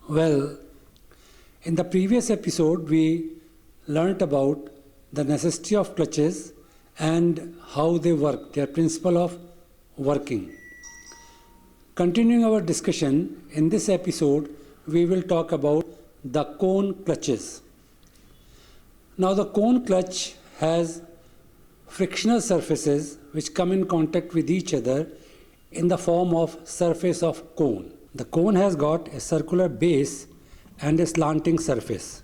Well, in the previous episode, we learnt about the necessity of clutches and how they work, their principle of working. Continuing our discussion, in this episode, we will talk about the cone clutches. Now, the cone clutch has frictional surfaces which come in contact with each other in the form of surface of cone. The cone has got a circular base and a slanting surface.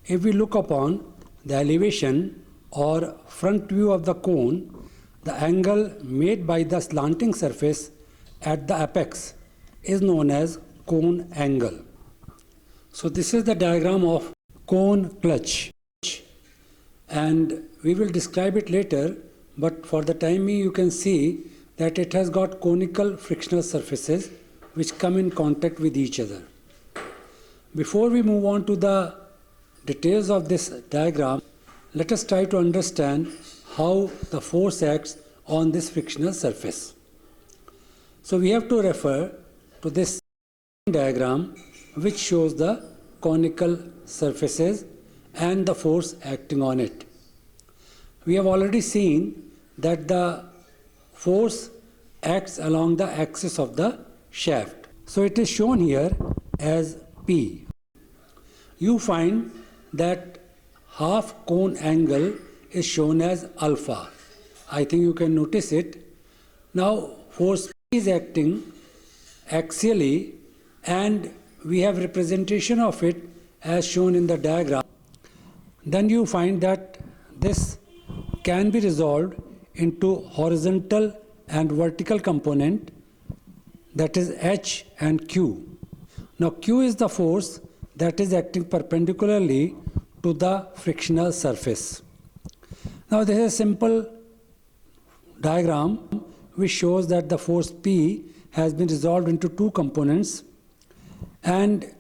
If we look upon the elevation or front view of the cone, the angle made by the slanting surface at the apex is known as cone angle. So this is the diagram of cone clutch, and we will describe it later, but for the time being you can see that it has got conical frictional surfaces which come in contact with each other. Before we move on to the details of this diagram, let us try to understand how the force acts on this frictional surface. So we have to refer to this diagram which shows the conical surfaces and the force acting on it. We have already seen that the force acts along the axis of the shaft. So it is shown here as P. You find that half cone angle is shown as alpha. I think you can notice it. Now force P is acting axially, and we have representation of it as shown in the diagram. Then you find that this can be resolved into horizontal and vertical component, that is H and Q. Now Q is the force that is acting perpendicularly to the frictional surface. Now this is a simple diagram which shows that the force P has been resolved into two components, and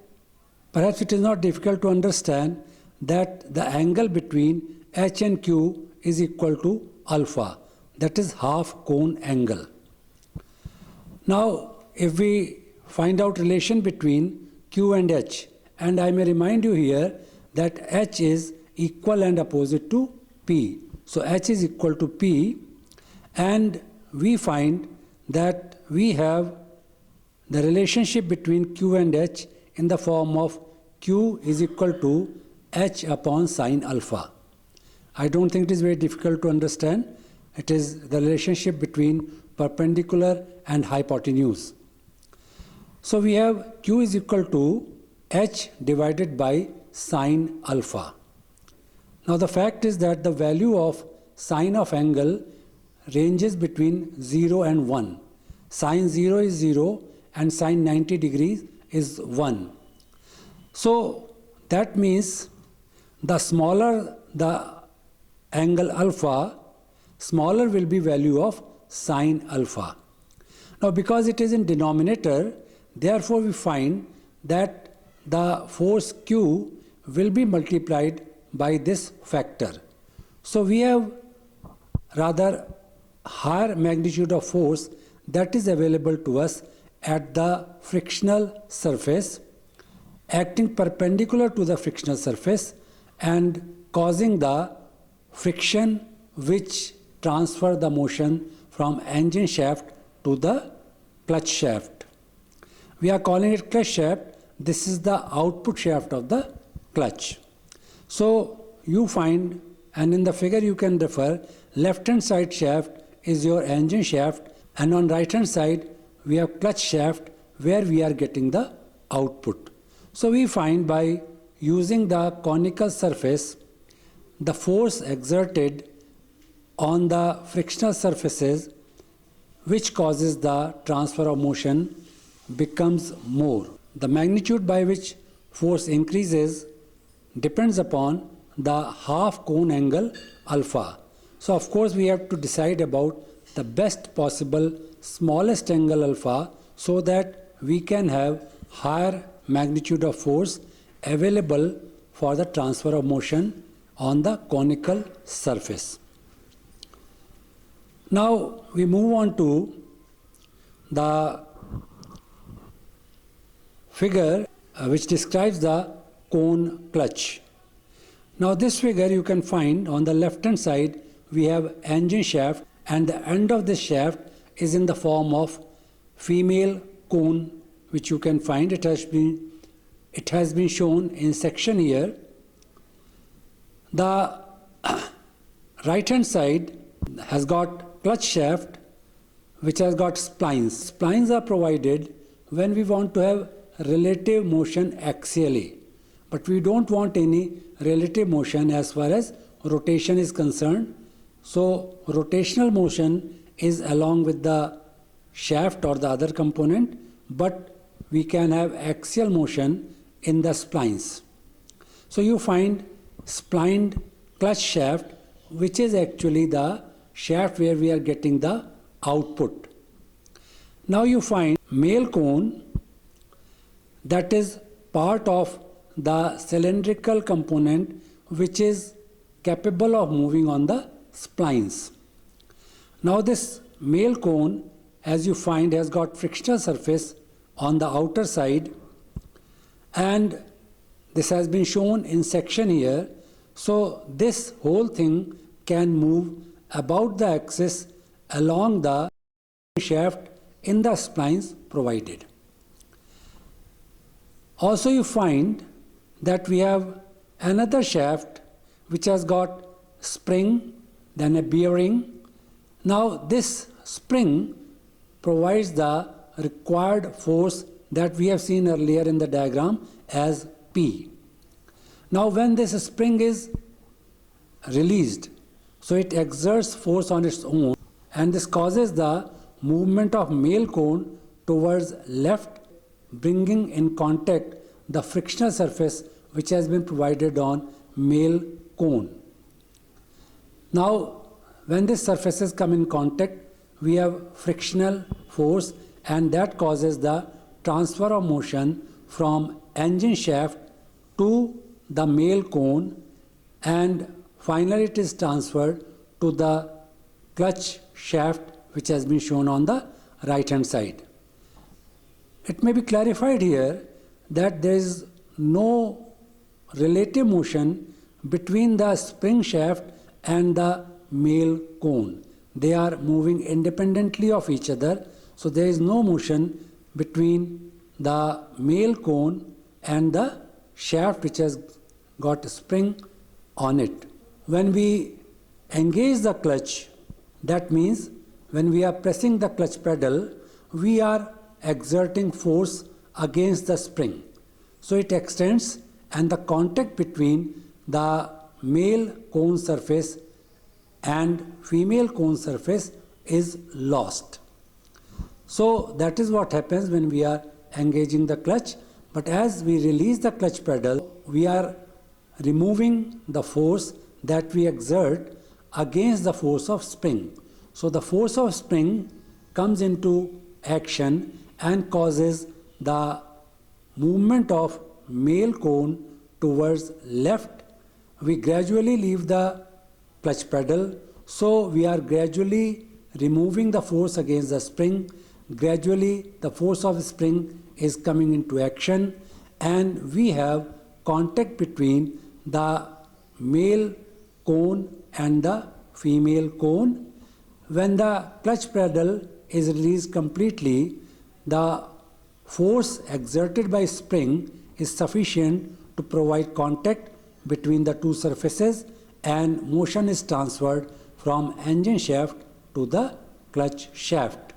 perhaps it is not difficult to understand that the angle between H and Q is equal to alpha, that is half cone angle. Now if we find out relation between Q and H, and I may remind you here that H is equal and opposite to P. So H is equal to P, and we find that we have the relationship between Q and H in the form of Q is equal to H upon sine alpha. I don't think it is very difficult to understand. It is the relationship between perpendicular and hypotenuse. So we have Q is equal to H divided by sine alpha. Now the fact is that the value of sine of angle ranges between 0 and 1. Sine 0 is 0 and sine 90 degrees is 1. So that means the smaller the angle alpha, smaller will be value of sine alpha. Now because it is in denominator, therefore we find that the force Q will be multiplied by this factor. So we have rather higher magnitude of force that is available to us at the frictional surface, acting perpendicular to the frictional surface and causing the friction which transfer the motion from engine shaft to the clutch shaft. We are calling it clutch shaft. This is the output shaft of the clutch. So you find, and in the figure you can refer, left hand side shaft is your engine shaft, and on right hand side we have clutch shaft where we are getting the output. So we find by using the conical surface, the force exerted on the frictional surfaces which causes the transfer of motion becomes more. The magnitude by which force increases depends upon the half cone angle alpha. So of course we have to decide about the best possible smallest angle alpha so that we can have higher magnitude of force available for the transfer of motion on the conical surface. Now we move on to the figure which describes the cone clutch. Now this figure you can find on the left hand side we have engine shaft, and the end of this shaft is in the form of female cone, which you can find. It has been shown in section here. The right hand side has got clutch shaft which has got splines. Splines are provided when we want to have relative motion axially, but we don't want any relative motion as far as rotation is concerned. So rotational motion is along with the shaft or the other component, but we can have axial motion in the splines. So you find splined clutch shaft, which is actually the shaft where we are getting the output. Now you find male cone, that is part of the cylindrical component which is capable of moving on the splines. Now this male cone, as you find, has got frictional surface on the outer side, and this has been shown in section here. So this whole thing can move about the axis along the shaft in the splines provided. Also you find that we have another shaft which has got spring, then a bearing. Now this spring provides the required force that we have seen earlier in the diagram as P. Now when this spring is released, so it exerts force on its own, and this causes the movement of male cone towards left, bringing in contact the frictional surface which has been provided on male cone. Now when these surfaces come in contact, we have frictional force, and that causes the transfer of motion from engine shaft to the male cone, and finally it is transferred to the clutch shaft which has been shown on the right hand side. It may be clarified here that there is no relative motion between the spring shaft and the male cone. They are moving independently of each other, so there is no motion between the male cone and the shaft which has got a spring on it. When we engage the clutch, that means when we are pressing the clutch pedal, we are exerting force against the spring. So it extends, and the contact between the male cone surface and female cone surface is lost. So that is what happens when we are engaging the clutch. But as we release the clutch pedal, we are removing the force that we exert against the force of spring. So the force of spring comes into action and causes the movement of male cone towards left. We gradually leave the clutch pedal, so we are gradually removing the force against the spring. Gradually the force of the spring is coming into action, and we have contact between the male cone and the female cone. When the clutch pedal is released completely, the force exerted by spring is sufficient to provide contact between the two surfaces, and motion is transferred from engine shaft to the clutch shaft.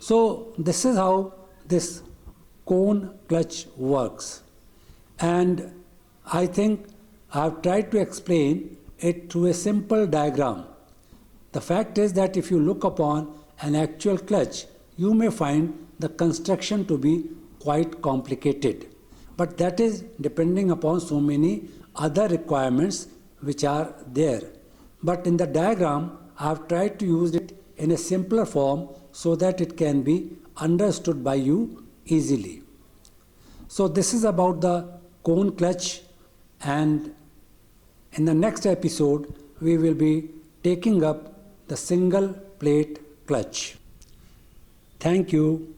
So this is how this cone clutch works, and I think I have tried to explain it through a simple diagram. The fact is that if you look upon an actual clutch, you may find the construction to be quite complicated, but that is depending upon so many other requirements which are there. But in the diagram, I have tried to use it in a simpler form so that it can be understood by you easily. So this is about the cone clutch, and in the next episode we will be taking up the single plate clutch. Thank you.